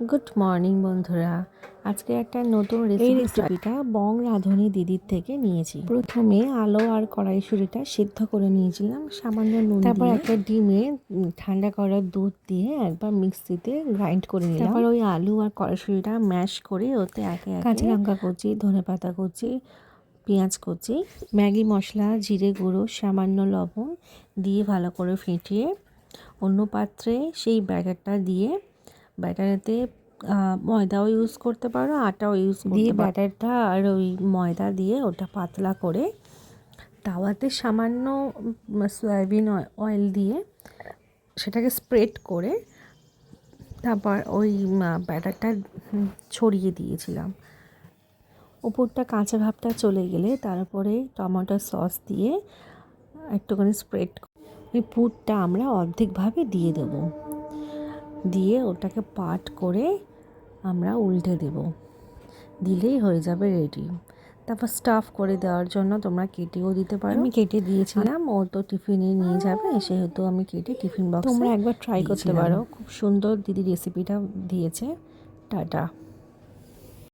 Good morning বন্ধুরা। আজকে একটা নতুন রেসিপিটা বং রাঁধুনি দিদির থেকে নিয়েছি। প্রথমে আলু আর কড়াইশুঁড়িটা সিদ্ধ করে নিয়েছিলাম সামান্য নুন দিয়ে। তারপর একটা ডিমে ঠান্ডা করা দুধ দিয়ে একবার মিক্সিতে গ্রাইন্ড করে নিলাম। তারপর ওই আলু আর কড়াইশুঁড়িটা ম্যাশ করে ওতে একে কাঁচা লঙ্কা কুচি, ধনেপাতা কুচি, পেঁয়াজ কুচি, ম্যাগি মশলা, জিরে গুঁড়ো, সামান্য লবণ দিয়ে ভালো করে ফেটিয়ে অন্য পাত্রে সেই ব্যাটারটা দিয়ে, ব্যাটারেতে ময়দাও ইউজ করতে পারো, আটাও ইউজ করতে পারো। ব্যাটারটা আর ওই ময়দা দিয়ে ওটা পাতলা করে তাওয়াতে সামান্য সয়াবিন অয়েল দিয়ে সেটাকে স্প্রেড করে তারপর ওই ব্যাটারটা ছড়িয়ে দিয়েছিলাম। উপরটা কাঁচা ভাবটা চলে গেলে তারপরে টমেটো সস দিয়ে একটুখানি স্প্রেড ওই পুরটা আমরা অর্ধেকভাবে দিয়ে দেবো। দিয়ে ওটাকে পাট করে আমরা উল্টে দেব, দিলেই হয়ে যাবে রেডি। তারপর স্টাফ করে দেওয়ার জন্য তোমরা কেটেও দিতে পারো। আমি কেটে দিয়েছিলাম, ও তো টিফিনে নিয়ে যাবে, সেহেতু আমি কেটে টিফিন বক্সে তোমরা একবার ট্রাই করতে পারো। খুব সুন্দর দিদি রেসিপিটা দিয়েছে। টাটা।